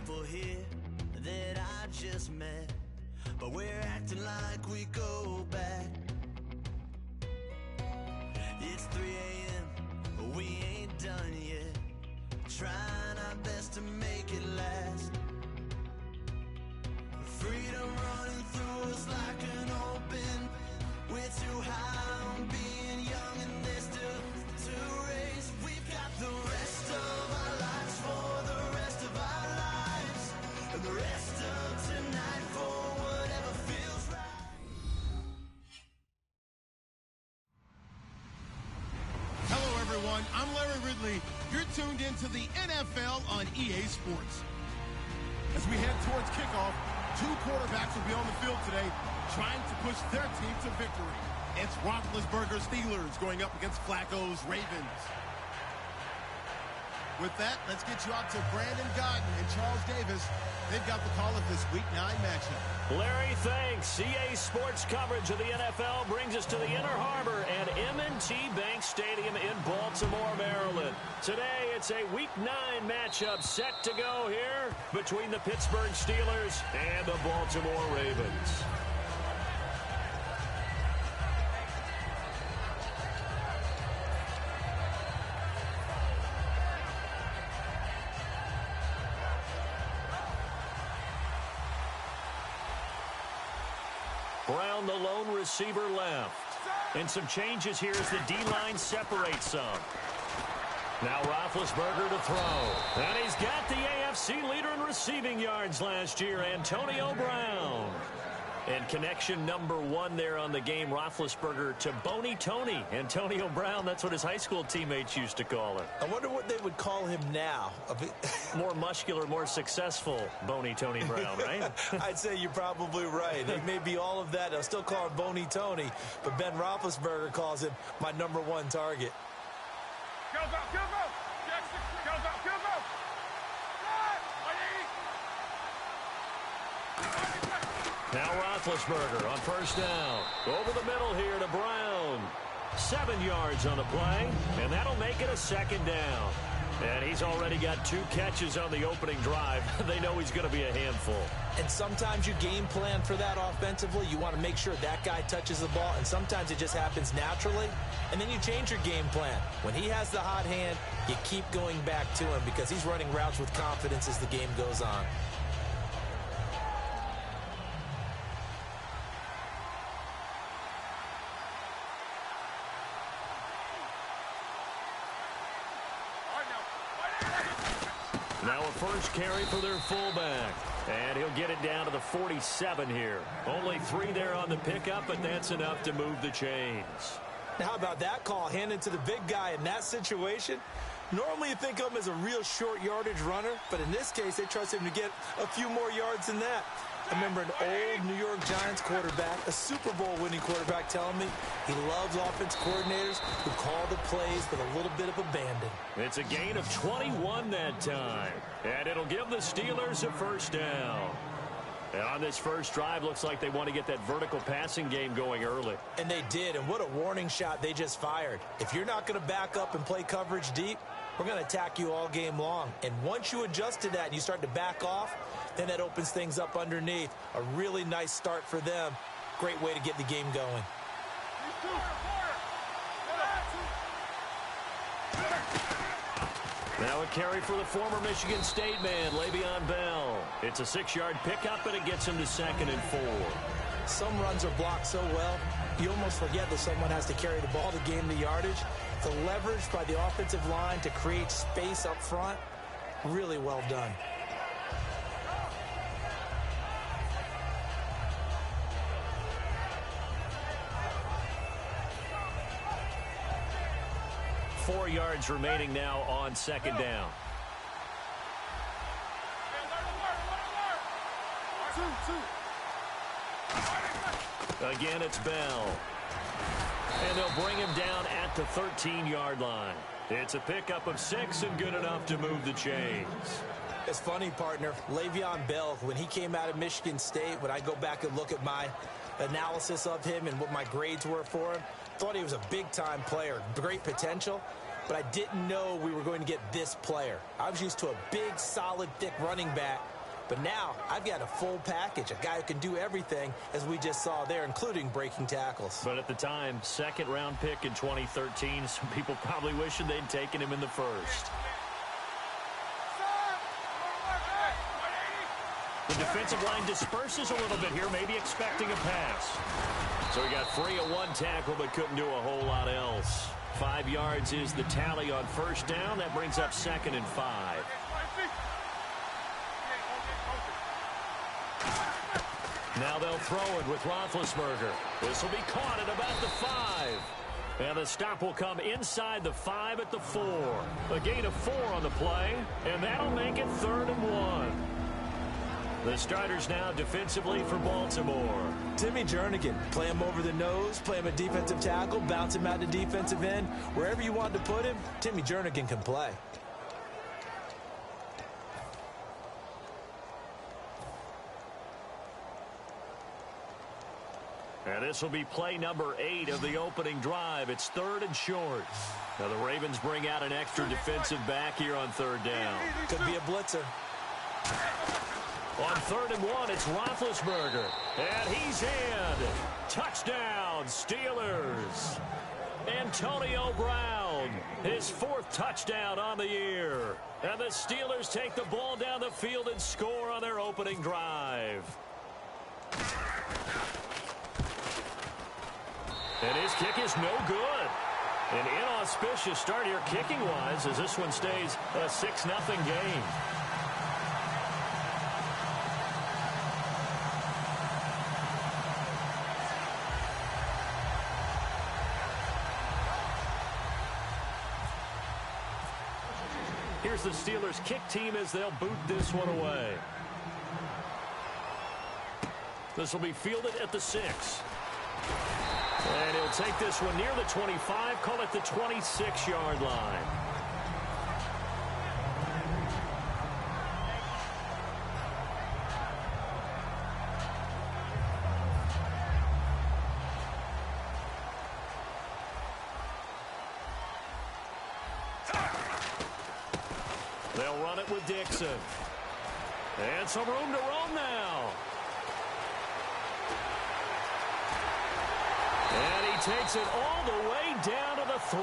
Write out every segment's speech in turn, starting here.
people here that I just met, but we're acting like we go back. It's 3 a.m., but we ain't done yet, trying our best to make it last. Freedom running through us like an open. We're too high on being young, and there's still to race. We've got the rest of our lives for the rest of our lives, and the rest of tonight for whatever feels right. Hello, everyone. I'm Larry Ridley. You're tuned into the NFL on EA Sports. As we head towards kickoff, 2 quarterbacks will be on the field today trying to push their team to victory. It's Roethlisberger's Steelers going up against Flacco's Ravens. With that, let's get you out to Brandon Godden and Charles Davis. They've got the call of this Week 9 matchup. Larry, thanks. EA Sports coverage of the NFL brings us to the Inner Harbor at M&T Bank Stadium in Baltimore, Maryland. Today, it's a Week 9 matchup set to go here between the Pittsburgh Steelers and the Baltimore Ravens. Brown, the lone receiver, left. And some changes here as the D-line separates some. Now Roethlisberger to throw. And he's got the AFC leader in receiving yards last year, Antonio Brown. And connection number 1 there on the game, Roethlisberger to Boney Tony. Antonio Brown, that's what his high school teammates used to call him. I wonder what they would call him now. More muscular, more successful Boney Tony Brown, right? I'd say you're probably right. It may be all of that. They'll still call him Boney Tony, but Ben Roethlisberger calls him my number 1 target. Go, go, go, go! Jackson, go, go, go, go! Now Roethlisberger on first down. Over the middle here to Brown. 7 yards on the play, and that'll make it a second down. And he's already got 2 catches on the opening drive. They know he's going to be a handful. And sometimes you game plan for that offensively. You want to make sure that guy touches the ball, and sometimes it just happens naturally. And then you change your game plan. When he has the hot hand, you keep going back to him because he's running routes with confidence as the game goes on. Now a first carry for their fullback. And he'll get it down to the 47 here. Only 3 there on the pickup, but that's enough to move the chains. Now, how about that call handed to the big guy in that situation? Normally you think of him as a real short yardage runner, but in this case, they trust him to get a few more yards than that. I remember an old New York Giants quarterback, a Super Bowl winning quarterback, telling me he loves offense coordinators who call the plays with a little bit of abandon. It's a gain of 21 that time, and it'll give the Steelers a first down. And on this first drive, looks like they want to get that vertical passing game going early. And they did, and what a warning shot they just fired. If you're not going to back up and play coverage deep, we're going to attack you all game long. And once you adjust to that and you start to back off, then that opens things up underneath. A really nice start for them. Great way to get the game going. Now a carry for the former Michigan State man, Le'Veon Bell. It's a 6-yard pickup, and it gets him to 2nd and 4. Some runs are blocked so well, you almost forget that someone has to carry the ball to gain the yardage. The leverage by the offensive line to create space up front, really well done. Four yards remaining now on 2nd down. Again, it's Bell. And they'll bring him down at the 13-yard line. It's a pickup of 6 and good enough to move the chains. It's funny, partner. Le'Veon Bell, when he came out of Michigan State, when I go back and look at my analysis of him and what my grades were for him, thought he was a big-time player, great potential, but I didn't know we were going to get this player. I was used to a big, solid, thick running back But now I've got a full package, a guy who can do everything, as we just saw there, including breaking tackles. But at the time, second-round pick in 2013, some people probably wishing they'd taken him in the first. The defensive line disperses a little bit here, maybe expecting a pass. So he got free of one tackle, but couldn't do a whole lot else. 5 yards is the tally on first down. That brings up 2nd and 5. Now they'll throw it with Roethlisberger. This will be caught at about the 5. And the stop will come inside the 5 at the 4. A gain of 4 on the play, and that'll make it 3rd and 1. The starters now defensively for Baltimore. Timmy Jernigan, play him over the nose, play him a defensive tackle, bounce him out to defensive end. Wherever you want to put him, Timmy Jernigan can play. And this will be play number 8 of the opening drive. It's 3rd and short. Now the Ravens bring out an extra defensive back here on 3rd down. Could be a blitzer. On 3rd and 1, it's Roethlisberger. And he's in. Touchdown, Steelers. Antonio Brown, his 4th touchdown on the year. And the Steelers take the ball down the field and score on their opening drive. And his kick is no good. An inauspicious start here kicking-wise as this one stays a 6-0 game. Here's the Steelers kick team as they'll boot this one away. This will be fielded at the 6. And he'll take this one near the 25, call it the 26-yard line. They'll run it with Dixon. And some room to roam now. And he takes it all the way down to the 3.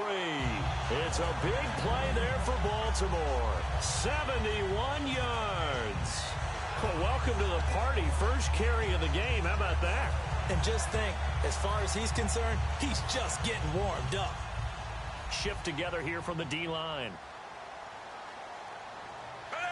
It's a big play there for Baltimore. 71 yards. Well, welcome to the party. First carry of the game. How about that? And just think, as far as he's concerned, he's just getting warmed up. Shift together here from the D-line.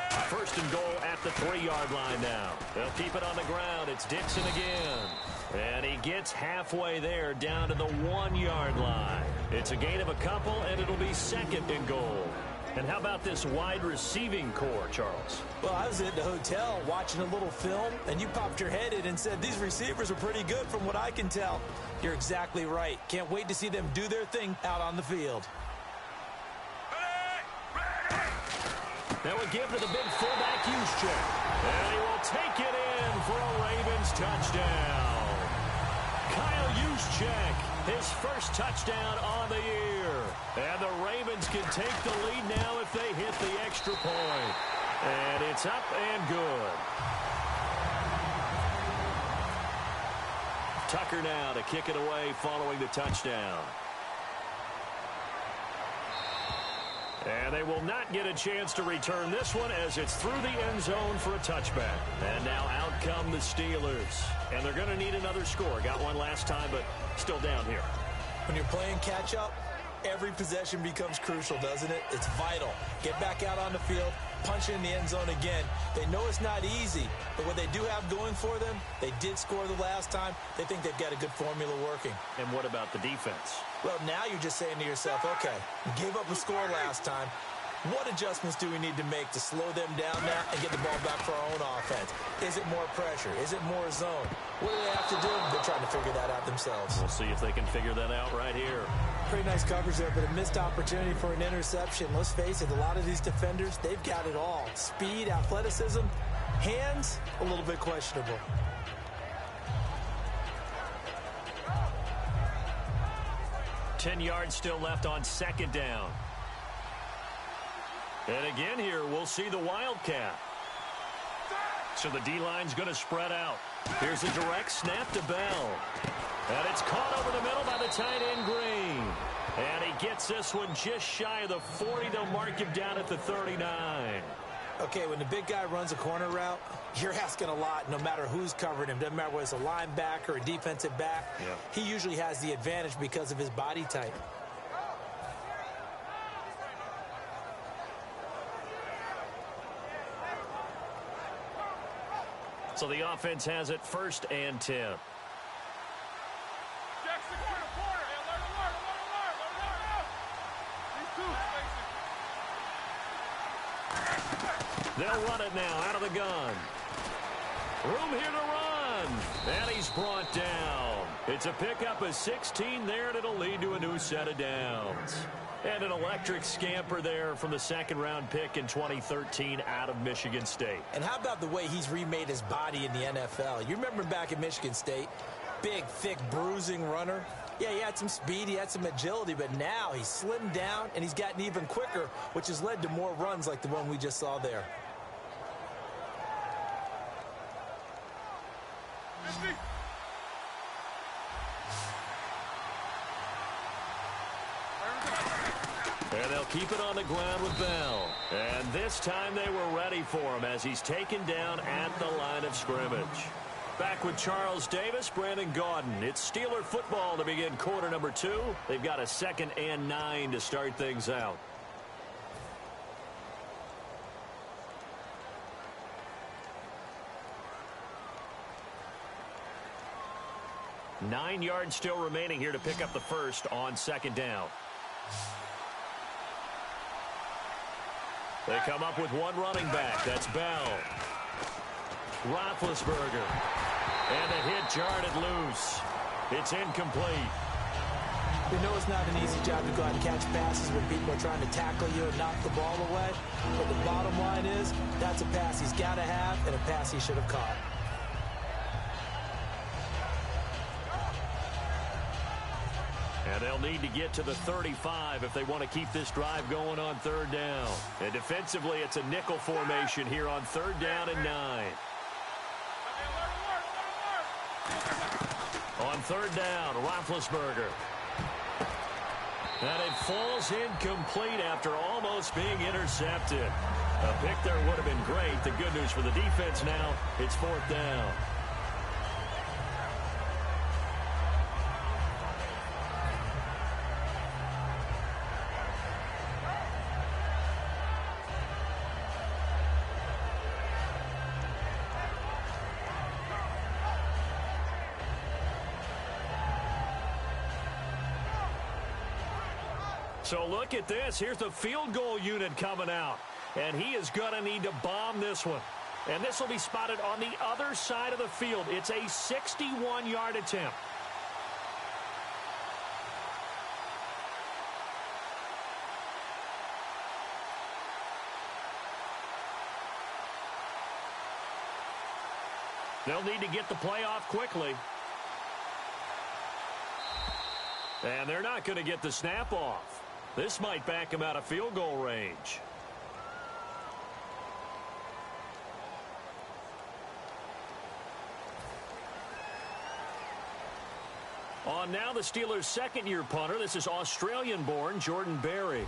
1st and goal at the 3-yard line now. They'll keep it on the ground. It's Dixon again. And he gets halfway there down to the 1-yard line. It's a gain of a couple, and it'll be 2nd and goal. And how about this wide receiving core, Charles? Well, I was at the hotel watching a little film, and you popped your head in and said these receivers are pretty good from what I can tell. You're exactly right. Can't wait to see them do their thing out on the field. That would give to the big fullback Juszczyk. And he will take it in for a Ravens touchdown. Kyle Juszczyk, his first touchdown on the year. And the Ravens can take the lead now if they hit the extra point. And it's up and good. Tucker now to kick it away following the touchdown. And they will not get a chance to return this one as it's through the end zone for a touchback. And now out come the Steelers. And they're going to need another score. Got one last time, but still down here. When you're playing catch-up, every possession becomes crucial, doesn't it? It's vital. Get back out on the field, punch it in the end zone again. They know it's not easy, but what they do have going for them, they did score the last time. They think they've got a good formula working. And what about the defense? Well, now you're just saying to yourself, okay, we gave up a score last time. What adjustments do we need to make to slow them down now and get the ball back for our own offense? Is it more pressure? Is it more zone? What do they have to do? They're trying to figure that out themselves. We'll see if they can figure that out right here. Pretty nice coverage there, but a missed opportunity for an interception. Let's face it, a lot of these defenders, they've got it all. Speed, athleticism, hands, a little bit questionable. Ten yards still left on 2nd down. And again here, we'll see the Wildcat. So the D-line's going to spread out. Here's a direct snap to Bell. And it's caught over the middle by the tight end, Green. And he gets this one just shy of the 40. They'll mark him down at the 39. Okay, when the big guy runs a corner route, you're asking a lot no matter who's covering him. Doesn't matter whether it's a linebacker or a defensive back. Yeah. He usually has the advantage because of his body type. So the offense has it 1st and 10. Jackson, corner. Hey, alert. These two, They'll run it now out of the gun. Room here to run. And he's brought down. It's a pickup of 16 there, and it'll lead to a new set of downs. And an electric scamper there from the 2nd-round pick in 2013 out of Michigan State. And how about the way he's remade his body in the NFL? You remember back at Michigan State, big, thick, bruising runner. Yeah, he had some speed, he had some agility, but now he's slimmed down and he's gotten even quicker, which has led to more runs like the one we just saw there. And they'll keep it on the ground with Bell. And this time they were ready for him as he's taken down at the line of scrimmage. Back with Charles Davis, Brandon Gaudin. It's Steeler football to begin quarter number 2. They've got a 2nd and 9 to start things out. Nine yards still remaining here to pick up the first on 2nd down. They come up with one running back. That's Bell. Roethlisberger. And the hit jarred it loose. It's incomplete. We know it's not an easy job to go out and catch passes when people are trying to tackle you and knock the ball away. But the bottom line is, that's a pass he's got to have and a pass he should have caught. And they'll need to get to the 35 if they want to keep this drive going on 3rd down. And defensively, it's a nickel formation here on 3rd down and 9. On 3rd down, Roethlisberger. And it falls incomplete after almost being intercepted. A pick there would have been great. The good news for the defense now, it's 4th down. So look at this. Here's the field goal unit coming out. And he is going to need to bomb this one. And this will be spotted on the other side of the field. It's a 61-yard attempt. They'll need to get the play off quickly. And they're not going to get the snap off. This might back him out of field goal range. On now the Steelers' 2nd-year punter. This is Australian-born Jordan Berry.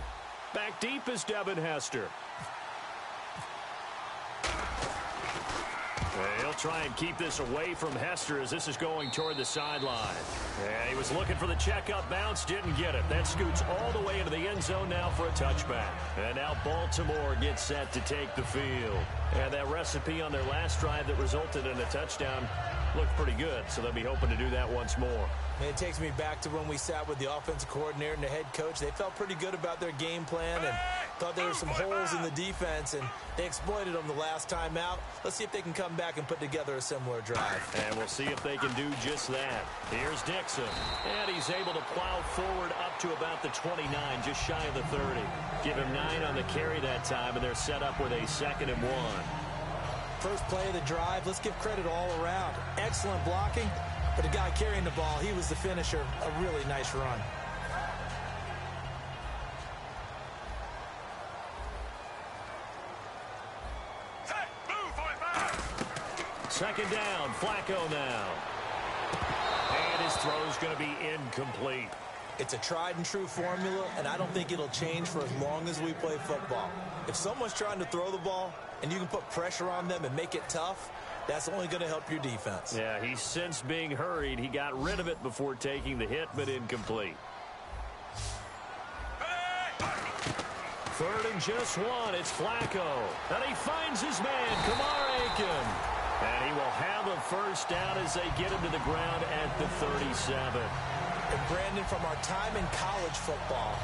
Back deep is Devin Hester. He'll try and keep this away from Hester as this is going toward the sideline. Yeah, he was looking for the checkup bounce, didn't get it. That scoots all the way into the end zone now for a touchback. And now Baltimore gets set to take the field. And that recipe on their last drive that resulted in a touchdown looked pretty good, so they'll be hoping to do that once more. And it takes me back to when we sat with the offensive coordinator and the head coach. They felt pretty good about their game plan and thought there were some holes in the defense, and they exploited them the last time out. Let's see if they can come back and put together a similar drive. And we'll see if they can do just that. Here's Dixon, and he's able to plow forward up to about the 29, just shy of the 30. Give him 9 on the carry that time, and they're set up with a 2nd and 1. First play of the drive, let's give credit all around. Excellent blocking, but the guy carrying the ball, he was the finisher. A really nice run. Hey, move, boy, man! Second down, Flacco now. And his throw's going to be incomplete. It's a tried-and-true formula, and I don't think it'll change for as long as we play football. If someone's trying to throw the ball and you can put pressure on them and make it tough, that's only going to help your defense. Yeah, he's since being hurried. He got rid of it before taking the hit, but incomplete. Third and just one. It's Flacco. And he finds his man, Kamar Aiken. And he will have a first down as they get him to the ground at the 37. And Brandon, from our time in college football,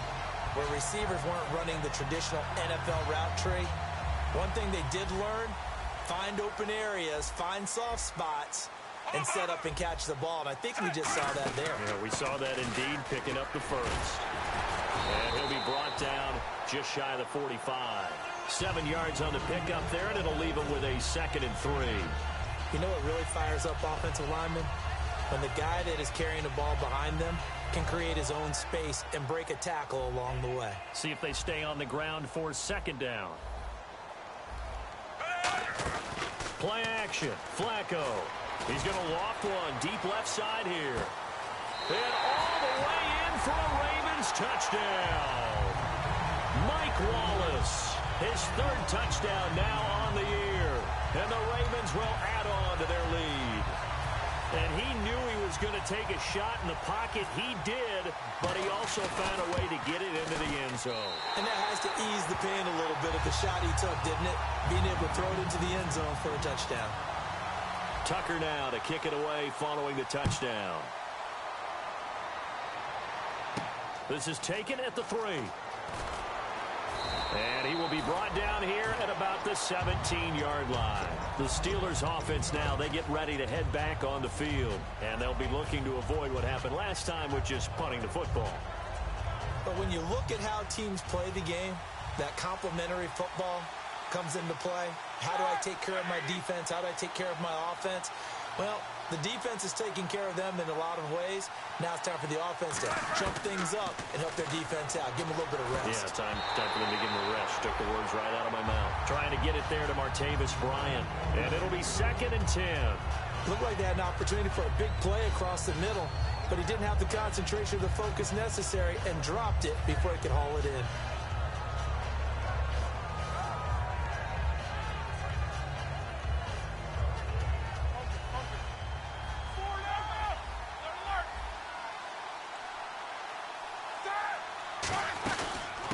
where receivers weren't running the traditional NFL route tree, one thing they did learn, find open areas, find soft spots, and set up and catch the ball. And I think we just saw that there. Yeah, we saw that indeed, picking up the first. And he'll be brought down just shy of the 45. 7 yards on the pickup there, and it'll leave him with a 2nd and 3. You know what really fires up offensive linemen? When the guy that is carrying the ball behind them can create his own space and break a tackle along the way. See if they stay on the ground for 2nd down. Play action. Flacco. He's going to loft one deep left side here. And all the way in for a Ravens touchdown. Mike Wallace, his 3rd touchdown now on the year. And the Ravens will add on to their lead. And he knew he was going to take a shot in the pocket. He did, but he also found a way to get it into the end zone. And that has to ease the pain a little bit of the shot he took, didn't it? Being able to throw it into the end zone for a touchdown. Tucker now to kick it away following the touchdown. This is taken at the 3. And he will be brought down here at about the 17-yard line. The Steelers offense now, they get ready to head back on the field. And they'll be looking to avoid what happened last time, which is punting the football. But when you look at how teams play the game, that complementary football comes into play. How do I take care of my defense? How do I take care of my offense? Well, the defense is taking care of them in a lot of ways. Now it's time for the offense to jump things up and help their defense out. Give them a little bit of rest. Yeah, time for them to give them a rest. Took the words right out of my mouth. Trying to get it there to Martavis Bryant. And it'll be 2nd and 10. Looked like they had an opportunity for a big play across the middle, but he didn't have the concentration or the focus necessary and dropped it before he could haul it in.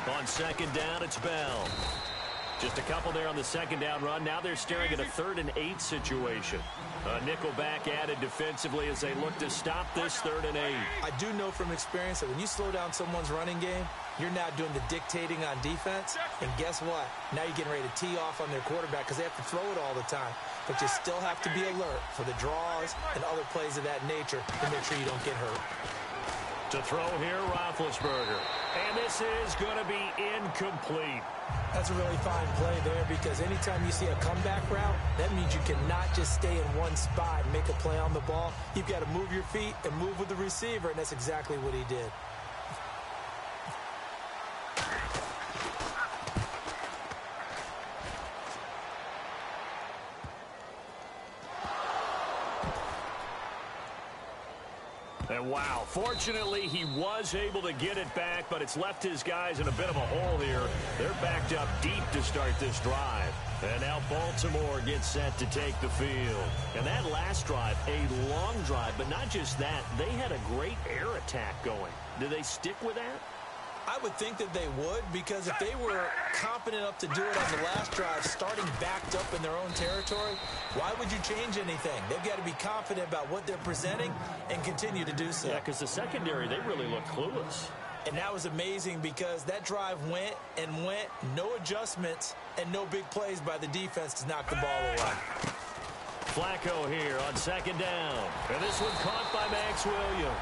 On 2nd down, it's Bell. Just a couple there on the 2nd down run. Now they're staring at a 3rd and 8 situation. A nickel back added defensively as they look to stop this 3rd and 8. I do know from experience that when you slow down someone's running game, you're now doing the dictating on defense. And guess what? Now you're getting ready to tee off on their quarterback because they have to throw it all the time. But you still have to be alert for the draws and other plays of that nature to make sure you don't get hurt. To throw here, Roethlisberger. And this is going to be incomplete. That's a really fine play there because anytime you see a comeback route, that means you cannot just stay in one spot and make a play on the ball. You've got to move your feet and move with the receiver, and that's exactly what he did. And wow, fortunately he was able to get it back, but it's left his guys in a bit of a hole here. They're backed up deep to start this drive. And now Baltimore gets set to take the field. And that last drive, a long drive, but not just that, they had a great air attack going. Do they stick with that? I would think that they would, because if they were confident enough to do it on the last drive, starting backed up in their own territory, why would you change anything? They've got to be confident about what they're presenting and continue to do so. Yeah, because the secondary, they really look clueless. And that was amazing because that drive went and went, no adjustments, and no big plays by the defense to knock the ball away. Flacco here on 2nd down. And this one caught by Max Williams.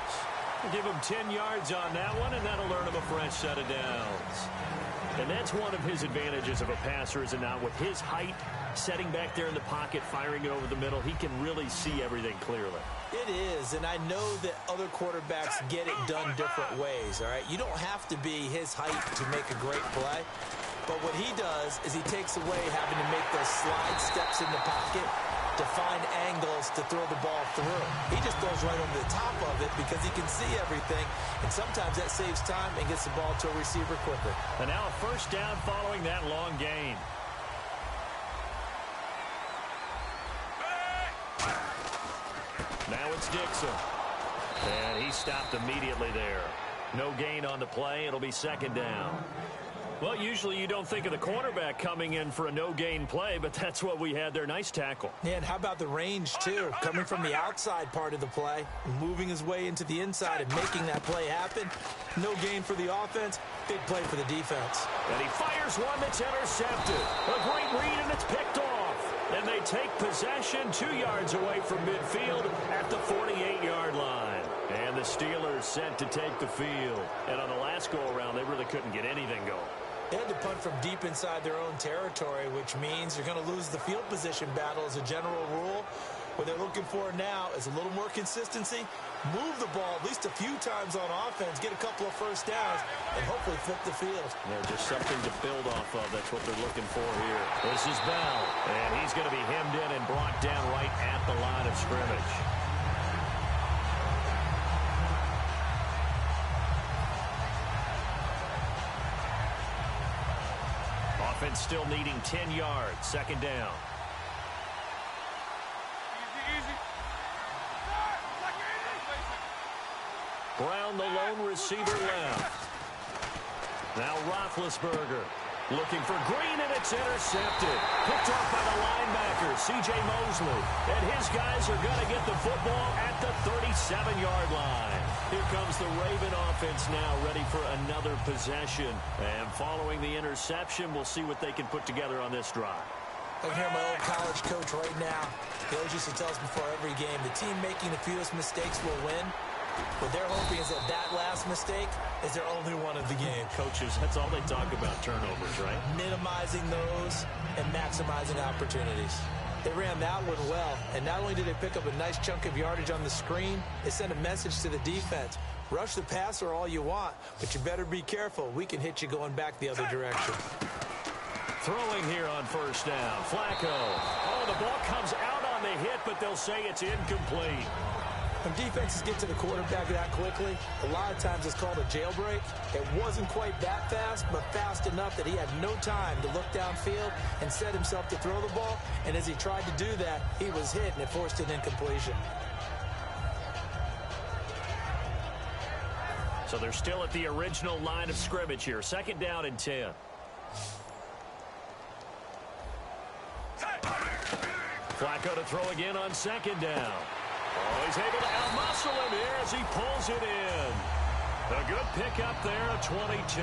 Give him 10 yards on that one, and that'll earn him a fresh set of downs. And that's one of his advantages of a passer, is it not? With his height, setting back there in the pocket, firing it over the middle, he can really see everything clearly. It is, and I know that other quarterbacks get it done different ways, all right? You don't have to be his height to make a great play. But what he does is he takes away having to make those slide steps in the pocket to find angles to throw the ball through. He just throws right over the top of it because he can see everything, and sometimes that saves time and gets the ball to a receiver quicker. And now a first down following that long gain. Now it's Dixon. And he stopped immediately there. No gain on the play. It'll be second down. Well, usually you don't think of the cornerback coming in for a no-gain play, but that's what we had there. Nice tackle. Yeah, and how about the range, too? Coming from the outside part of the play, moving his way into the inside and making that play happen. No gain for the offense, big play for the defense. And he fires one that's intercepted. A great read, and it's picked off. And they take possession 2 yards away from midfield at the 48-yard line. And the Steelers set to take the field. And on the last go-around, they really couldn't get anything going. They had to punt from deep inside their own territory, which means you're going to lose the field position battle as a general rule. What they're looking for now is a little more consistency, move the ball at least a few times on offense, get a couple of first downs, and hopefully flip the field. They're just something to build off of. That's what they're looking for here. This is Bell, and he's going to be hemmed in and brought down right at the line of scrimmage. Offense still needing 10 yards. Second down. Easy. Brown, the lone receiver, left. Now Roethlisberger looking for Green, and it's intercepted. Picked off by the linebacker, C.J. Mosley. And his guys are going to get the football at the 37-yard line. Here comes the Raven offense now, ready for another possession. And following the interception, we'll see what they can put together on this drive. I can hear my old college coach right now. He always used to tell us before every game, the team making the fewest mistakes will win. What they're hoping is that last mistake is their only one of the game. Coaches, that's all they talk about, turnovers, right? Minimizing those and maximizing opportunities. They ran that one well, and not only did they pick up a nice chunk of yardage on the screen, they sent a message to the defense. Rush the passer all you want, but you better be careful. We can hit you going back the other direction. Throwing here on first down. Flacco. Oh, the ball comes out on the hit, but they'll say it's incomplete. When defenses get to the quarterback that quickly, a lot of times it's called a jailbreak. It wasn't quite that fast, but fast enough that he had no time to look downfield and set himself to throw the ball. And as he tried to do that, he was hit, and it forced an incompletion. So they're still at the original line of scrimmage here. Second down and 10. Flacco to throw again on second down. Oh, he's able to outmuscle him here as he pulls it in. A good pickup there, a 22.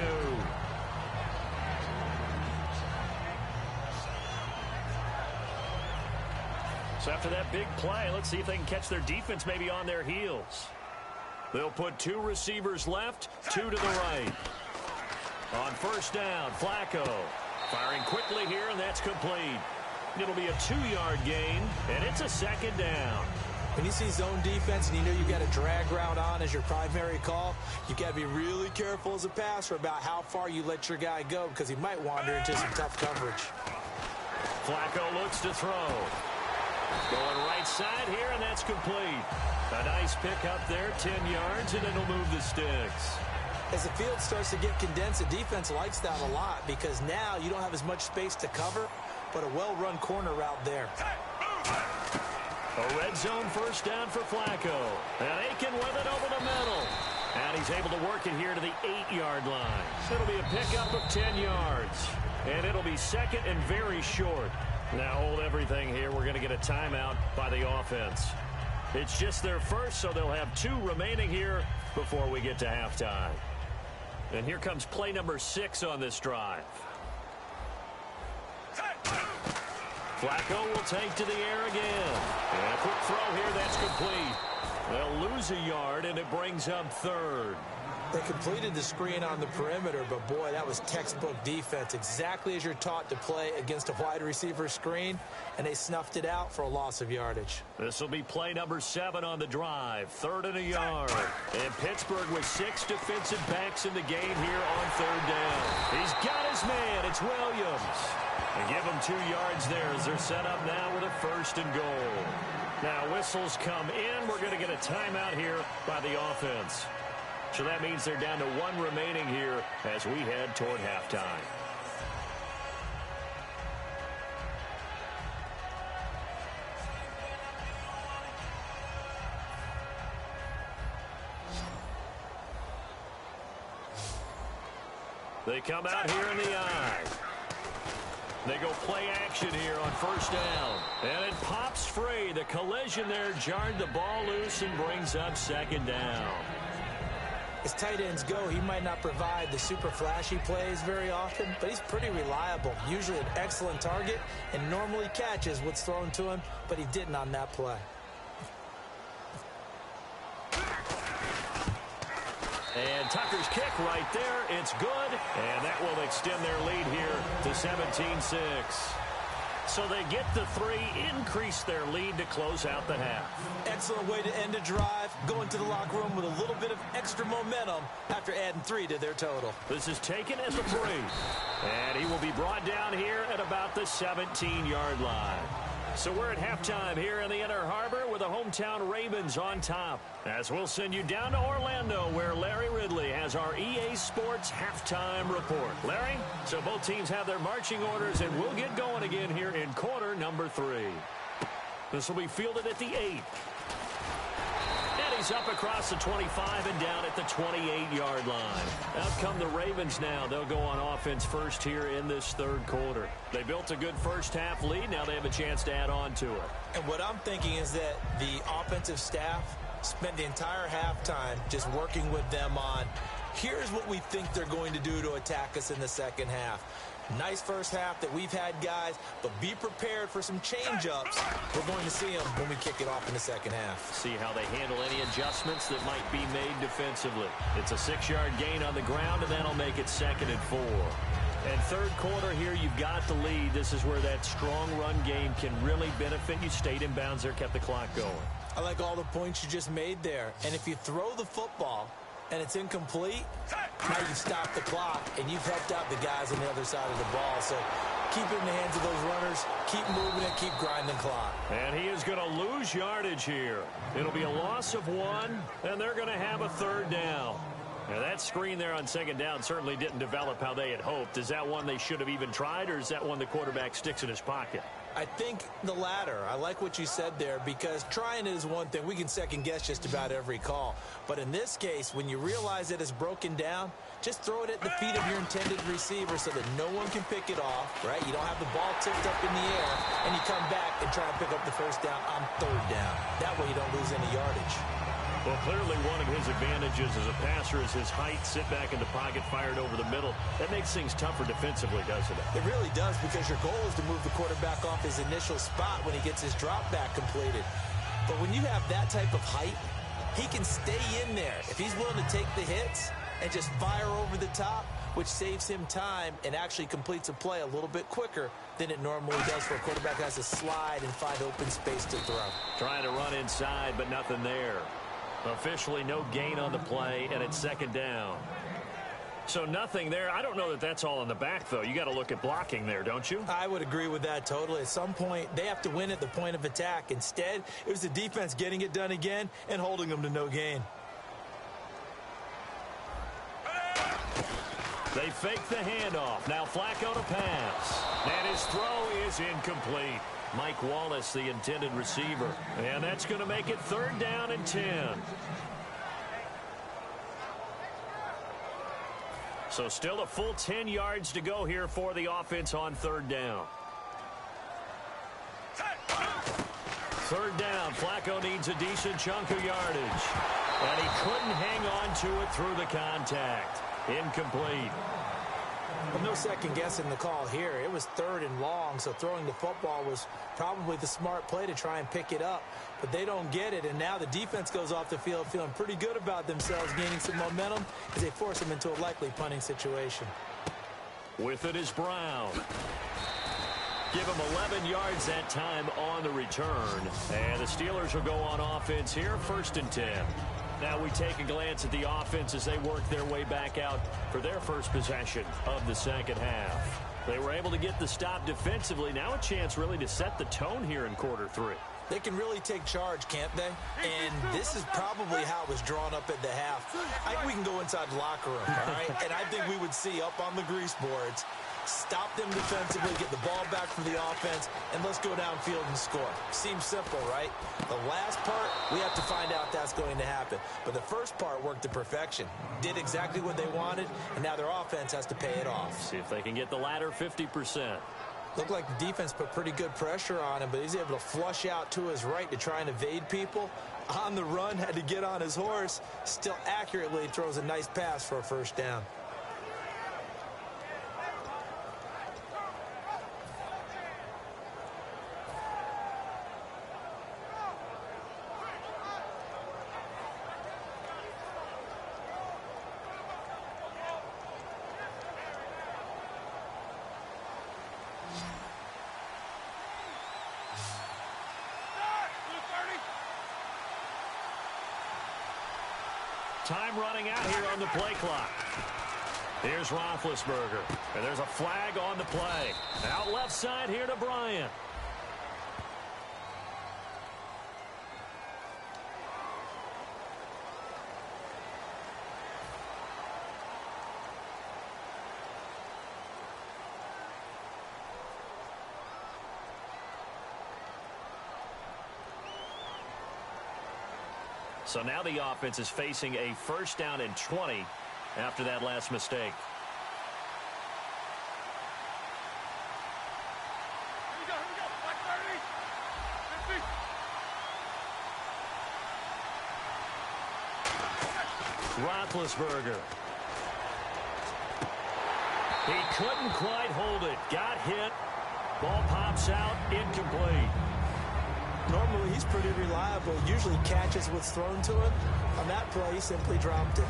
So after that big play, let's see if they can catch their defense maybe on their heels. They'll put 2 receivers left, 2 to the right. On first down, Flacco firing quickly here, and that's complete. It'll be a 2-yard gain, and it's a second down. When you see zone defense and you know you've got a drag route on as your primary call, you've got to be really careful as a passer about how far you let your guy go because he might wander into some tough coverage. Flacco looks to throw. Going right side here, and that's complete. A nice pick up there, 10 yards, and it'll move the sticks. As the field starts to get condensed, the defense likes that a lot because now you don't have as much space to cover, but a well-run corner route there. A red zone first down for Flacco. And Aiken with it over the middle. And he's able to work it here to the 8-yard line. It'll be a pickup of 10 yards. And it'll be second and very short. Now hold everything here. We're going to get a timeout by the offense. It's just their first, so they'll have 2 remaining here before we get to halftime. And here comes play number 6 on this drive. Flacco will take to the air again. And a quick throw here, that's complete. They'll lose a yard, and it brings up third. They completed the screen on the perimeter, but boy, that was textbook defense. Exactly as you're taught to play against a wide receiver screen, and they snuffed it out for a loss of yardage. This will be play number 7 on the drive. 3rd and a yard. And Pittsburgh with 6 defensive backs in the game here on 3rd down. He's got his man. It's Williams. And give them 2 yards there as they're set up now with a first and goal. Now whistles come in. We're going to get a timeout here by the offense. So that means they're down to one remaining here as we head toward halftime. They come out here in the eye. They go play action here on first down. And it pops free. The collision there jarred the ball loose and brings up second down. As tight ends go, he might not provide the super flashy plays very often, but he's pretty reliable. Usually an excellent target and normally catches what's thrown to him, but he didn't on that play. And Tucker's kick right there. It's good. And that will extend their lead here to 17-6. So they get the 3, increase their lead to close out the half. Excellent way to end a drive. Go into the locker room with a little bit of extra momentum after adding 3 to their total. This is taken as a free. And he will be brought down here at about the 17-yard line. So we're at halftime here in the Inner Harbor with the hometown Ravens on top. As we'll send you down to Orlando where Larry Ridley has our EA Sports halftime report. Larry, so both teams have their marching orders and we'll get going again here in quarter number 3. This will be fielded at the 8. And he's up across the 25 and down at the 28-yard line. Out come the Ravens now. They'll go on offense first here in this third quarter. They built a good first half lead. Now they have a chance to add on to it. And what I'm thinking is that the offensive staff spent the entire halftime just working with them on, here's what we think they're going to do to attack us in the second half. Nice first half that we've had, guys, but be prepared for some change-ups. We're going to see them when we kick it off in the second half. See how they handle any adjustments that might be made defensively. It's a 6-yard gain on the ground, and that'll make it 2nd and 4. And third quarter here, you've got the lead. This is where that strong run game can really benefit you. Stayed in bounds there, kept the clock going. I like all the points you just made there. And if you throw the football and it's incomplete, now you've stopped the clock and you've helped out the guys on the other side of the ball. So keep it in the hands of those runners, keep moving it, keep grinding clock. And he is going to lose yardage here. It'll be a loss of 1, and they're going to have a third down. Now that screen there on second down certainly didn't develop how they had hoped. Is that one they should have even tried, or is that one the quarterback sticks in his pocket? I think the latter. I like what you said there, because trying it is one thing. We can second guess just about every call. But in this case, when you realize that it's broken down, just throw it at the feet of your intended receiver so that no one can pick it off, right? You don't have the ball tipped up in the air, and you come back and try to pick up the first down on third down. That way you don't lose any yardage. Well, clearly one of his advantages as a passer is his height, sit back in the pocket, fired over the middle. That makes things tougher defensively, doesn't it? It really does, because your goal is to move the quarterback off his initial spot when he gets his drop back completed. But when you have that type of height, he can stay in there. If he's willing to take the hits and just fire over the top, which saves him time and actually completes a play a little bit quicker than it normally does for a quarterback who has to slide and find open space to throw. Trying to run inside, but nothing there. Officially no gain on the play, and it's second down. So nothing there. I don't know that that's all in the back, though. You got to look at blocking there, don't you? I would agree with that totally. At some point, they have to win at the point of attack. Instead, it was the defense getting it done again and holding them to no gain. They fake the handoff. Now Flacco to pass. And his throw is incomplete. Mike Wallace, the intended receiver. And that's going to make it third down and 10. So still a full 10 yards to go here for the offense on third down. Third down. Flacco needs a decent chunk of yardage. And he couldn't hang on to it through the contact. Incomplete. Well, no second guessing the call here. It was third and long, so throwing the football was probably the smart play to try and pick it up. But they don't get it, and now the defense goes off the field feeling pretty good about themselves, gaining some momentum as they force them into a likely punting situation. With it is Brown. Give him 11 yards that time on the return. And the Steelers will go on offense here, 1st and 10. Now we take a glance at the offense as they work their way back out for their first possession of the second half. They were able to get the stop defensively. Now a chance really to set the tone here in quarter 3. They can really take charge, can't they? And this is probably how it was drawn up at the half. I think we can go inside the locker room, all right? And I think we would see up on the grease boards, stop them defensively, get the ball back for the offense, and let's go downfield and score. Seems simple, right? The last part, we have to find out that's going to happen. But the first part worked to perfection. Did exactly what they wanted, and now their offense has to pay it off. See if they can get the latter 50%. Looked like the defense put pretty good pressure on him, but he's able to flush out to his right to try and evade people. On the run, had to get on his horse. Still accurately throws a nice pass for a first down. Time running out here on the play clock. Here's Roethlisberger. And there's a flag on the play. Out left side here to Bryant. So now the offense is facing a first down and 20 after that last mistake. Here we go, like 30, 50. Roethlisberger. He couldn't quite hold it. Got hit. Ball pops out. Incomplete. Normally, he's pretty reliable. Usually catches what's thrown to him. On that play, he simply dropped it.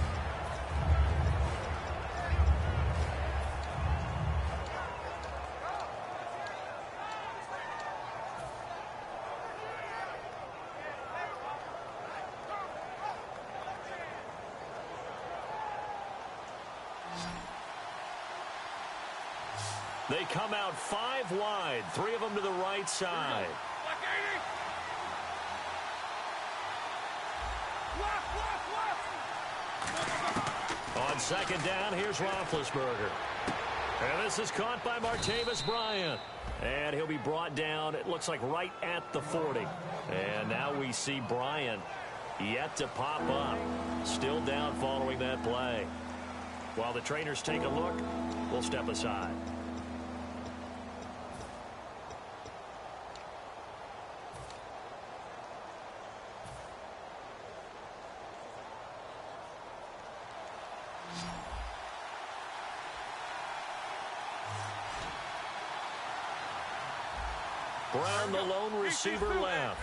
They come out 5 wide. 3 of them to the right side. Like 80. Left. On second down, here's Roethlisberger. And this is caught by Martavis Bryant. And he'll be brought down, it looks like right at the 40. And now we see Bryant yet to pop up. Still down following that play. While the trainers take a look, we'll step aside. Brown, the lone receiver, left.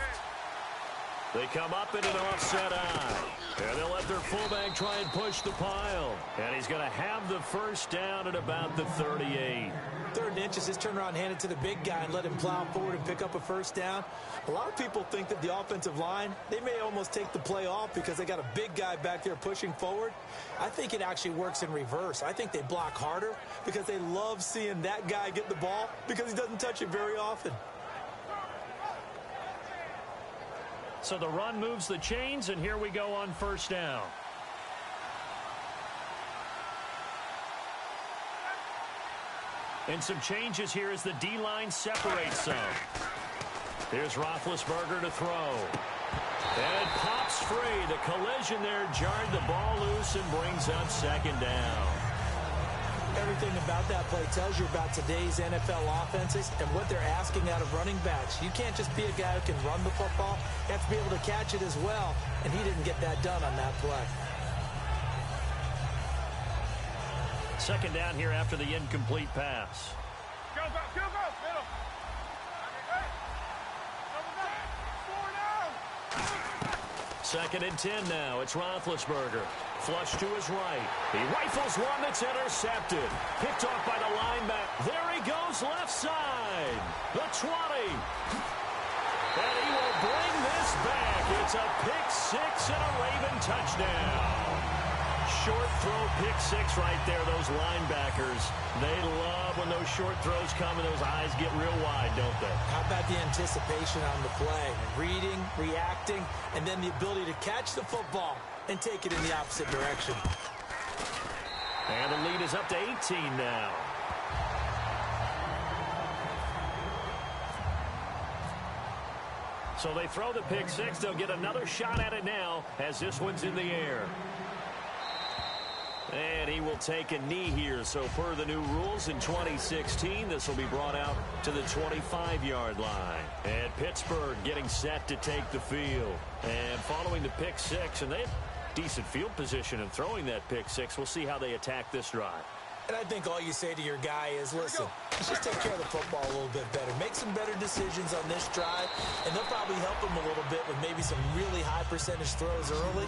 They come up in an offset eye. And they'll let their fullback try and push the pile. And he's going to have the first down at about the 38. 3rd and inches, just turn around, hand it to the big guy, and let him plow forward and pick up a first down. A lot of people think that the offensive line, they may almost take the play off because they got a big guy back there pushing forward. I think it actually works in reverse. I think they block harder because they love seeing that guy get the ball because he doesn't touch it very often. So the run moves the chains, and here we go on first down. And some changes here as the D-line separates some. Here's Roethlisberger to throw. And it pops free. The collision there jarred the ball loose and brings up second down. Everything about that play tells you about today's NFL offenses and what they're asking out of running backs. You can't just be a guy who can run the football. You have to be able to catch it as well, and he didn't get that done on that play. Second down here after the incomplete pass. Go, middle. Second and 10 now. It's Roethlisberger. Flush to his right. He rifles one that's intercepted. Picked off by the linebacker. There he goes left side. The 20. And he will bring this back. It's a pick 6 and a Raven touchdown. short throw pick six right there. Those linebackers, they love when those short throws come and those eyes get real wide, don't they? How about the anticipation on the play? Reading, reacting, and then the ability to catch the football and take it in the opposite direction. And the lead is up to 18 now. So they throw the pick six. They'll get another shot at it now as this one's in the air. And he will take a knee here. So per the new rules in 2016, this will be brought out to the 25-yard line. And Pittsburgh getting set to take the field. And following the pick six, and they have decent field position in throwing that pick six. We'll see how they attack this drive. And I think all you say to your guy is, listen, let's just take care of the football a little bit better. Make some better decisions on this drive, and they'll probably help him a little bit with maybe some really high percentage throws early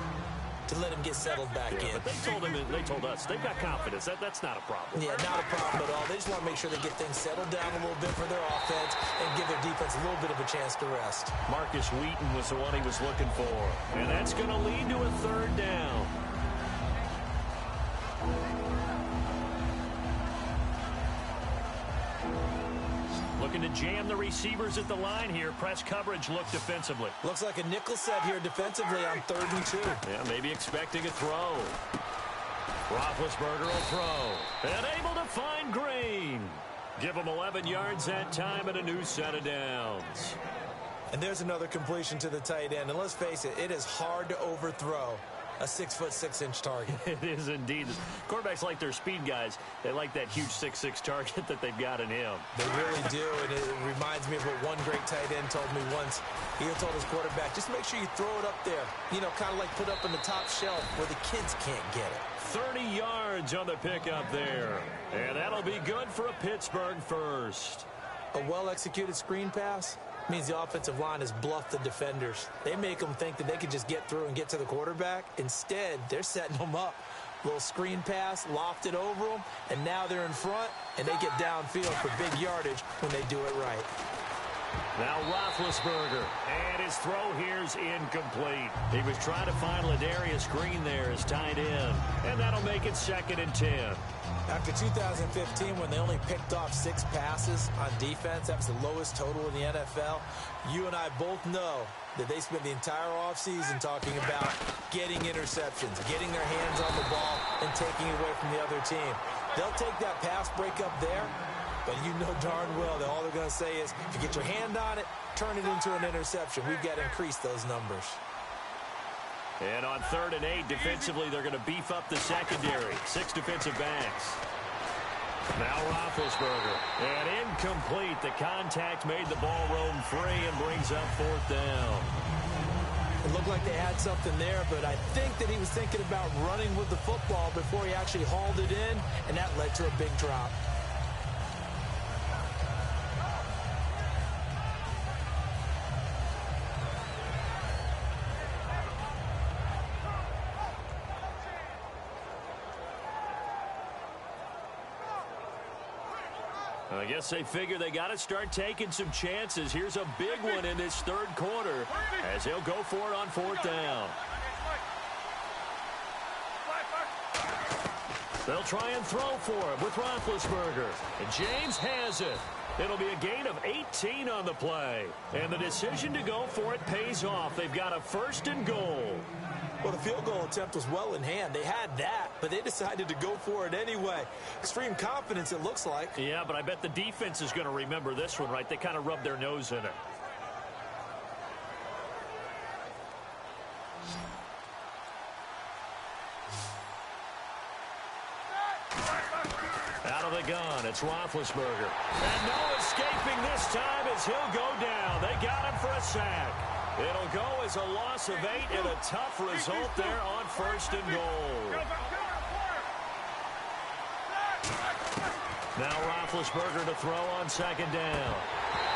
to let him get settled back in. But they told us they've got confidence. That's not a problem. Yeah, not a problem at all. They just want to make sure they get things settled down a little bit for their offense and give their defense a little bit of a chance to rest. Marcus Wheaton was the one he was looking for, and that's going to lead to a third down. Looking to jam the receivers at the line here. Press coverage look defensively. Looks like a nickel set here defensively on 3rd and 2. Yeah, maybe expecting a throw. Roethlisberger will throw. And able to find Green. Give him 11 yards that time and a new set of downs. And there's another completion to the tight end. And let's face it, it is hard to overthrow a 6'6" target. It is indeed. Quarterbacks like their speed guys. They like that huge 6'6" target that they've got in him. They really do, and it reminds me of what one great tight end told me once. He told his quarterback, just make sure you throw it up there. You know, kind of like put up on the top shelf where the kids can't get it. 30 yards on the pickup there. And that'll be good for a Pittsburgh first. A well-executed screen pass means the offensive line has bluffed the defenders. They make them think that they can just get through and get to the quarterback. Instead, they're setting them up. Little screen pass, lofted over them, and now they're in front, and they get downfield for big yardage when they do it right. Now Roethlisberger, and his throw here's incomplete. He was trying to find Ladarius Green there as tight end, and that'll make it 2nd and 10. After 2015, when they only picked off 6 passes on defense, that was the lowest total in the NFL, you and I both know that they spent the entire offseason talking about getting interceptions, getting their hands on the ball, and taking it away from the other team. They'll take that pass breakup there, but you know darn well that all they're going to say is, if you get your hand on it, turn it into an interception. We've got to increase those numbers. And on 3rd and 8, defensively, they're going to beef up the secondary. 6 defensive backs. Now Roethlisberger. And incomplete. The contact made the ball roam free and brings up 4th down. It looked like they had something there, but I think that he was thinking about running with the football before he actually hauled it in, and that led to a big drop. I guess they figure they got to start taking some chances. Here's a big one in this 3rd quarter as they'll go for it on 4th down. They'll try and throw for it with Roethlisberger. And James has it. It'll be a gain of 18 on the play. And the decision to go for it pays off. They've got a 1st and goal. Well, the field goal attempt was well in hand. They had that, but they decided to go for it anyway. Extreme confidence, it looks like. Yeah, but I bet the defense is going to remember this one, right? They kind of rubbed their nose in it. Out of the gun, it's Roethlisberger. And no escaping this time as he'll go down. They got him for a sack. It'll go as a loss of 8 and a tough result there on 1st and goal. Now Roethlisberger to throw on 2nd down.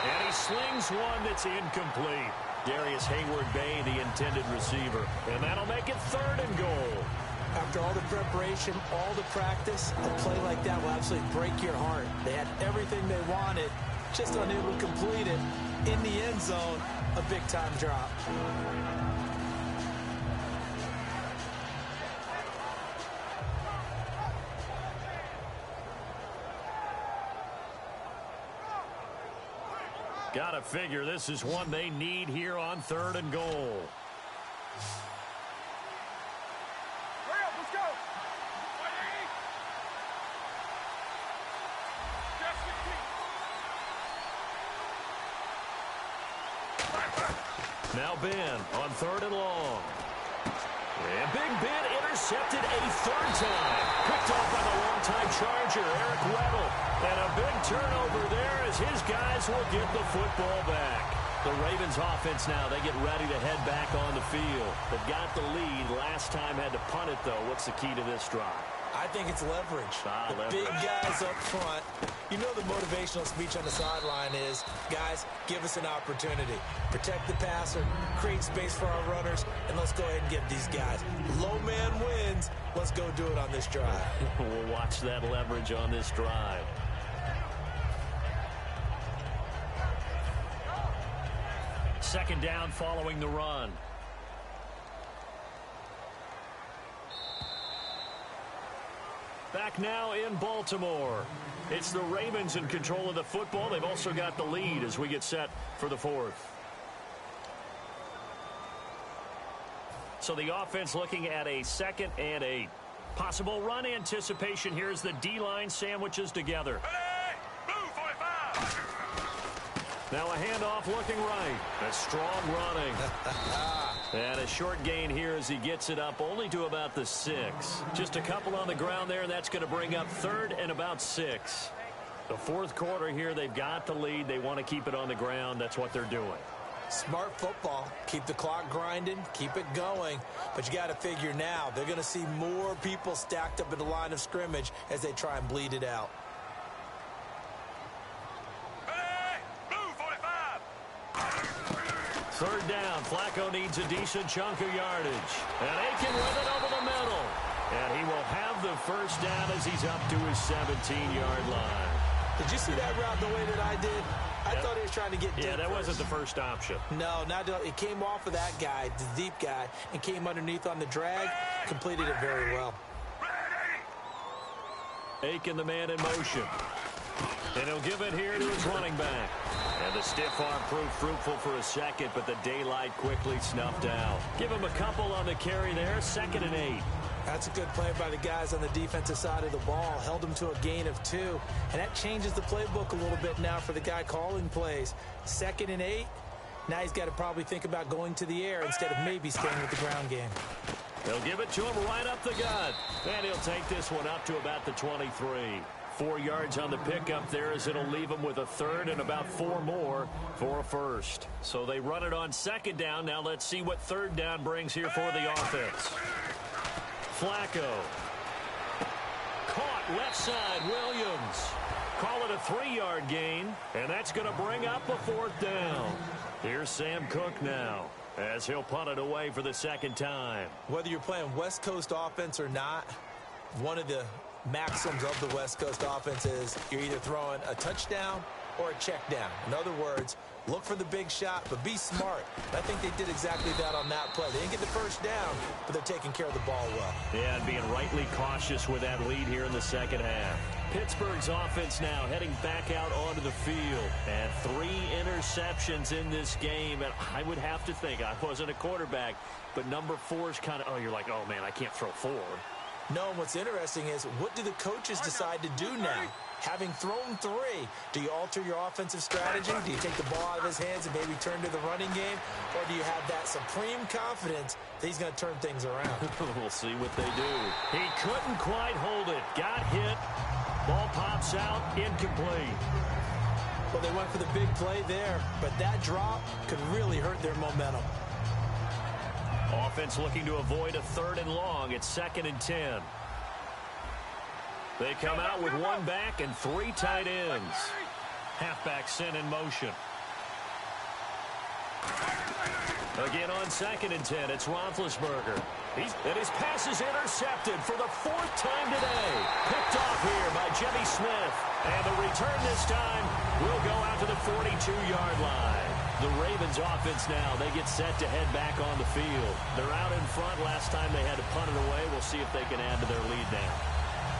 And he slings one that's incomplete. Darius Hayward-Bay, the intended receiver. And that'll make it 3rd and goal. After all the preparation, all the practice, a play like that will absolutely break your heart. They had everything they wanted, just unable to complete it. In the end zone, a big-time drop. Gotta figure this is one they need here on 3rd and goal. Hurry up, let's go. Now Ben on 3rd and long. And Big Ben intercepted a 3rd time. Picked off by the longtime Charger, Eric Weddle. And a big turnover there as his guys will get the football back. The Ravens offense now, they get ready to head back on the field. They've got the lead. Last time had to punt it, though. What's the key to this drive? I think it's leverage. Leverage. Big guys up front. You know the motivational speech on the sideline is, guys, give us an opportunity. Protect the passer, create space for our runners, and let's go ahead and give these guys. Low man wins. Let's go do it on this drive. We'll watch that leverage on this drive. Second down following the run. Back now in Baltimore. It's the Ravens in control of the football. They've also got the lead as we get set for the 4th. So the offense looking at a 2nd and 8. Possible run anticipation here as the D-line sandwiches together. Move, 45. Now a handoff looking right. A strong running. And a short gain here as he gets it up only to about the 6. Just a couple on the ground there, and that's going to bring up 3rd and about 6. The 4th quarter here, they've got the lead. They want to keep it on the ground. That's what they're doing. Smart football. Keep the clock grinding. Keep it going. But you got to figure now, they're going to see more people stacked up in the line of scrimmage as they try and bleed it out. Third down. Flacco needs a decent chunk of yardage. And Aiken with it over the middle. And he will have the first down as he's up to his 17-yard line. Did you see that route the way that I did? I thought he was trying to get deep. Yeah, that first. wasn't the first option. No, it came off of that guy, the deep guy, and came underneath on the drag. Completed it very well. Aiken, the man in motion. And he'll give it here to his running back. And the stiff arm proved fruitful for a second, but the daylight quickly snuffed out. Give him a couple on the carry there, 2nd and 8. That's a good play by the guys on the defensive side of the ball. Held them to a gain of 2. And that changes the playbook a little bit now for the guy calling plays. 2nd and 8. Now he's got to probably think about going to the air instead of maybe staying with the ground game. They'll give it to him right up the gut. And he'll take this one up to about the 23. 4 yards on the pickup there as it'll leave him with a 3rd and about 4 more for a first. So they run it on 2nd down. Now let's see what 3rd down brings here for the offense. Flacco. Caught left side, Williams. Call it a 3-yard gain, and that's going to bring up a 4th down. Here's Sam Cook now as he'll punt it away for the 2nd time. Whether you're playing West Coast offense or not, one of the maxims of the West Coast offense is you're either throwing a touchdown or a check down. In other words, look for the big shot, but be smart. I think they did exactly that on that play. They didn't get the first down, but they're taking care of the ball well. Yeah, and being rightly cautious with that lead here in the 2nd half. Pittsburgh's offense now heading back out onto the field. And 3 interceptions in this game. And I would have to think, I wasn't a quarterback, but number 4 is kind of, you're like, oh, man, I can't throw 4. No, and what's interesting is, what do the coaches decide to do now? Having thrown 3, do you alter your offensive strategy? Do you take the ball out of his hands and maybe turn to the running game? Or do you have that supreme confidence that he's going to turn things around? We'll see what they do. He couldn't quite hold it. Got hit. Ball pops out. Incomplete. Well, they went for the big play there, but that drop could really hurt their momentum. Offense looking to avoid a 3rd and long. It's 2nd and 10. They come out with 1 back and 3 tight ends. Halfback sent in motion. Again on 2nd and 10, it's Roethlisberger. And his pass is intercepted for the 4th time today. Picked off here by Jimmy Smith. And the return this time will go out to the 42-yard line. The Ravens offense now, they get set to head back on the field. They're out in front. Last time they had to punt it away. We'll see if they can add to their lead now.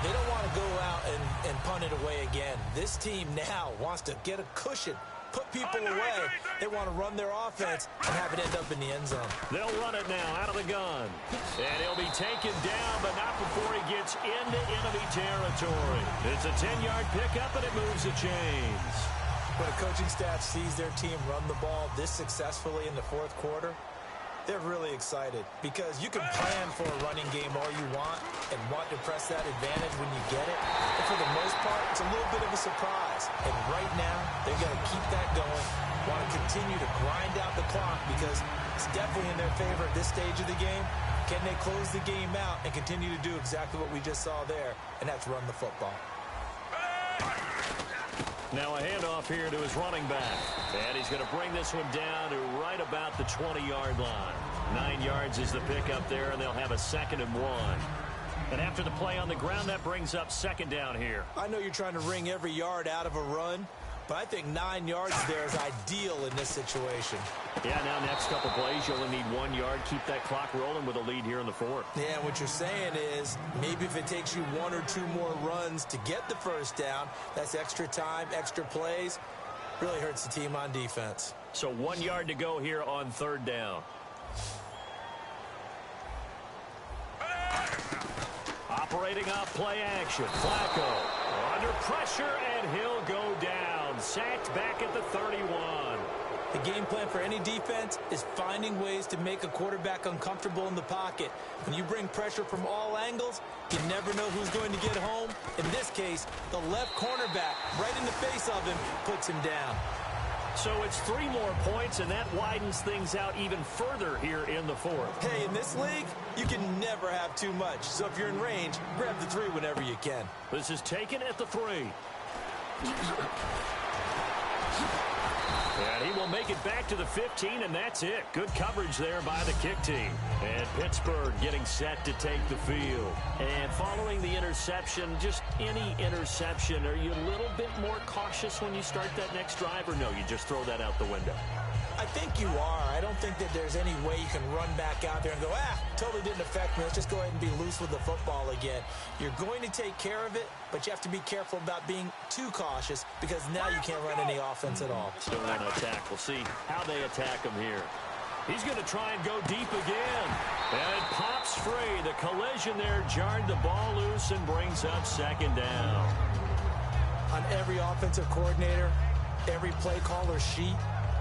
They don't want to go out and punt it away again. This team now wants to get a cushion put people away. They want to run their offense and have it end up in the end zone. They'll run it now out of the gun. And he'll be taken down, but not before he gets into enemy territory. It's a 10-yard pickup, and it moves the chains. When a coaching staff sees their team run the ball this successfully in the fourth quarter, they're really excited because you can plan for a running game all you want and want to press that advantage when you get it. But for the most part, it's a little bit of a surprise. And right now, they're going to keep that going, want to continue to grind out the clock because it's definitely in their favor at this stage of the game. Can they close the game out and continue to do exactly what we just saw there, and that's run the football. Now a handoff here to his running back. And he's going to bring this one down to right about the 20-yard line. 9 yards is the pickup there, and they'll have a 2nd and 1. And after the play on the ground, that brings up 2nd down here. I know you're trying to wring every yard out of a run, but I think 9 yards there is ideal in this situation. Yeah, now next couple plays, you only need 1 yard. Keep that clock rolling with a lead here in the 4th. Yeah, what you're saying is maybe if it takes you 1 or 2 more runs to get the first down, that's extra time, extra plays. Really hurts the team on defense. So 1 yard to go here on 3rd down. Operating off play action. Flacco under pressure, and he'll go down. Sacked back at the 31. The game plan for any defense is finding ways to make a quarterback uncomfortable in the pocket. When you bring pressure from all angles, you never know who's going to get home. In this case, the left cornerback, right in the face of him, puts him down. So it's 3 more points, and that widens things out even further here in the 4th. Hey, in this league, you can never have too much. So if you're in range, grab the 3 whenever you can. This is taken at the 3. And he will make it back to the 15, and that's it. Good coverage there by the kick team. And Pittsburgh getting set to take the field. And following the interception, just any interception, are you a little bit more cautious when you start that next drive, or no, you just throw that out the window? I think you are. I don't think that there's any way you can run back out there and go, totally didn't affect me. Let's just go ahead and be loose with the football again. You're going to take care of it, but you have to be careful about being too cautious because now you can't run any offense at all. Still want to attack. We'll see how they attack him here. He's going to try and go deep again. And it pops free. The collision there jarred the ball loose and brings up 2nd down. On every offensive coordinator, every play caller sheet,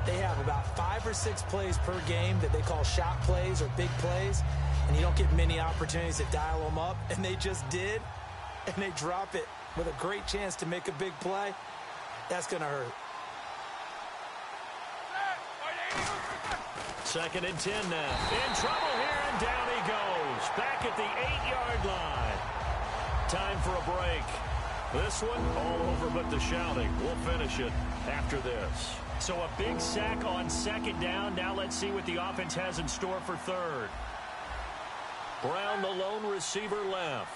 they have about 5 or 6 plays per game that they call shot plays or big plays, and you don't get many opportunities to dial them up, and they just did, and they drop it with a great chance to make a big play. That's going to hurt. 2nd and 10 now. In trouble here, and down he goes. Back at the 8-yard line. Time for a break. This one all over but the shouting. We'll finish it after this. So a big sack on 2nd down. Now let's see what the offense has in store for 3rd. Brown, the lone receiver, left.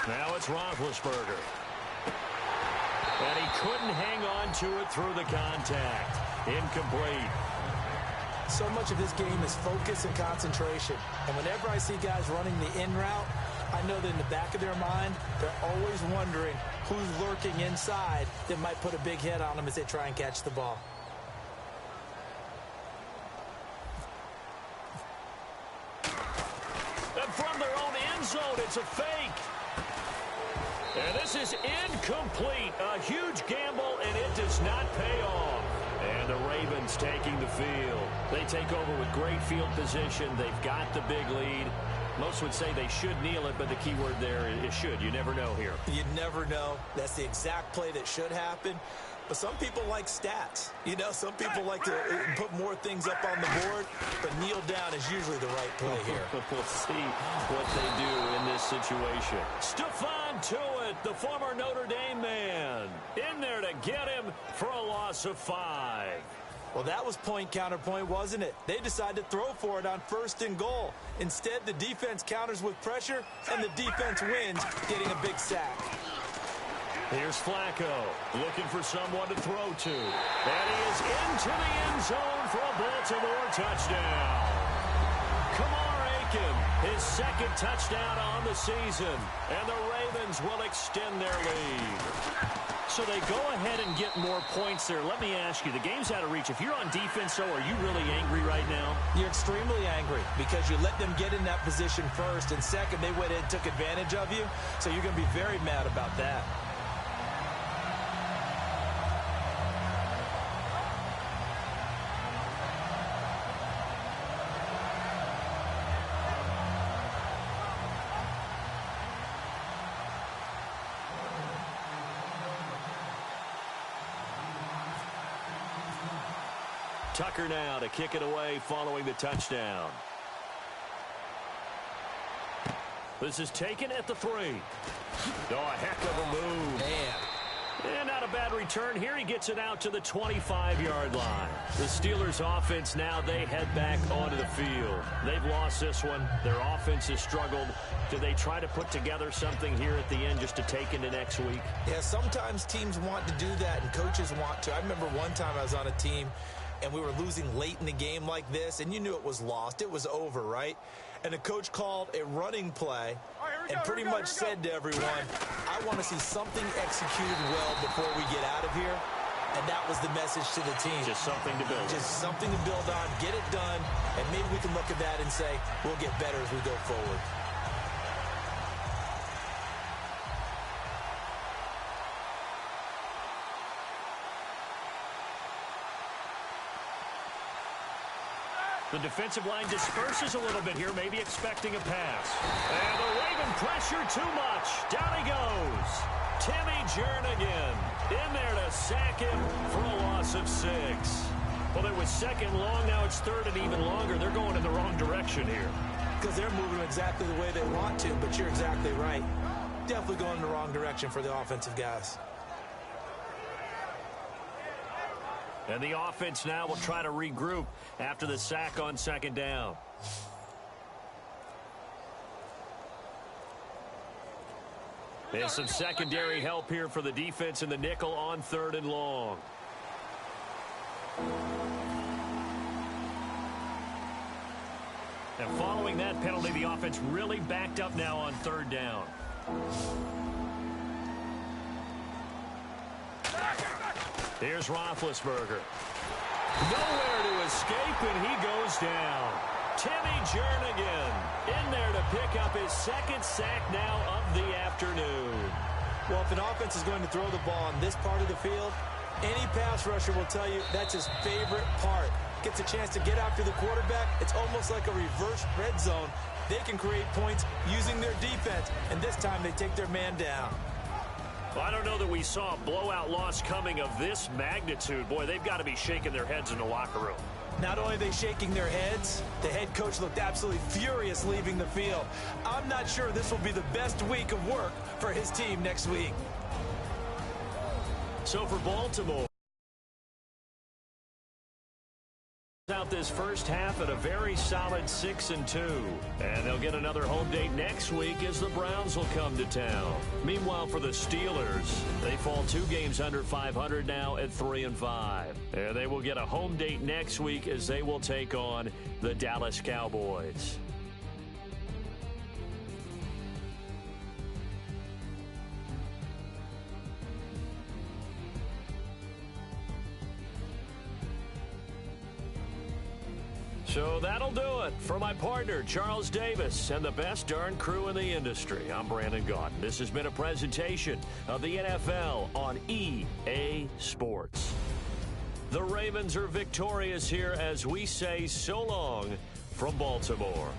Now it's Roethlisberger. And he couldn't hang on to it through the contact. Incomplete. So much of this game is focus and concentration. And whenever I see guys running the in route, I know that in the back of their mind, they're always wondering who's lurking inside that might put a big hit on them as they try and catch the ball. And from their own end zone, it's a fake. And this is incomplete. A huge gamble, and it does not pay off. And the Ravens taking the field. They take over with great field position. They've got the big lead. Most would say they should kneel it, but the key word there is should. You never know here. You never know. That's the exact play that should happen. But some people like stats. You know, some people like to put more things up on the board, but kneel down is usually the right play here. We'll see what they do in this situation. Stephon Tuitt, the former Notre Dame man, in there to get him for a loss of 5. Well, that was point counterpoint, wasn't it? They decided to throw for it on 1st and goal. Instead, the defense counters with pressure, and the defense wins, getting a big sack. Here's Flacco, looking for someone to throw to. And he is into the end zone for a Baltimore touchdown. Kamar Aiken, his his second touchdown on the season, and the Ravens will extend their lead. So they go ahead and get more points there. Let me ask you, the game's out of reach. If you're on defense, so are you really angry right now? You're extremely angry because you let them get in that position first, and second, they went in and took advantage of you. So you're going to be very mad about that. Tucker now to kick it away following the touchdown. This is taken at the 3. Oh, a heck of a move. Man. And not a bad return here. He gets it out to the 25-yard line. The Steelers' offense now, they head back onto the field. They've lost this one. Their offense has struggled. Do they try to put together something here at the end just to take into next week? Yeah, sometimes teams want to do that, and coaches want to. I remember one time I was on a team, and we were losing late in the game like this, and you knew it was lost. It was over, right? And the coach called a running play and pretty much said to everyone, I want to see something executed well before we get out of here. And that was the message to the team. Just something to build on. Just something to build on, get it done, and maybe we can look at that and say, we'll get better as we go forward. The defensive line disperses a little bit here, maybe expecting a pass. And the Raven pressure too much. Down he goes. Timmy Jernigan in there to sack him for a loss of 6. Well, it was second long. Now it's third and even longer. They're going in the wrong direction here. Because they're moving exactly the way they want to, but you're exactly right. Definitely going in the wrong direction for the offensive guys. And the offense now will try to regroup after the sack on second down. There's some secondary help here for the defense in the nickel on third and long. And following that penalty, the offense really backed up now on third down. Here's Roethlisberger. Nowhere to escape, and he goes down. Timmy Jernigan in there to pick up his second sack now of the afternoon. Well, if an offense is going to throw the ball on this part of the field, any pass rusher will tell you that's his favorite part. Gets a chance to get after the quarterback. It's almost like a reverse red zone. They can create points using their defense, and this time they take their man down. Well, I don't know that we saw a blowout loss coming of this magnitude. Boy, they've got to be shaking their heads in the locker room. Not only are they shaking their heads, the head coach looked absolutely furious leaving the field. I'm not sure this will be the best week of work for his team next week. So for Baltimore, out this first half at a very solid 6-2, and they'll get another home date next week as the Browns will come to town. Meanwhile, for the Steelers, they fall 2 games under 500 now at 3-5, and they will get a home date next week as they will take on the Dallas Cowboys. So that'll do it for my partner, Charles Davis, and the best darn crew in the industry. I'm Brandon Gaudin. This has been a presentation of the NFL on EA Sports. The Ravens are victorious here as we say so long from Baltimore.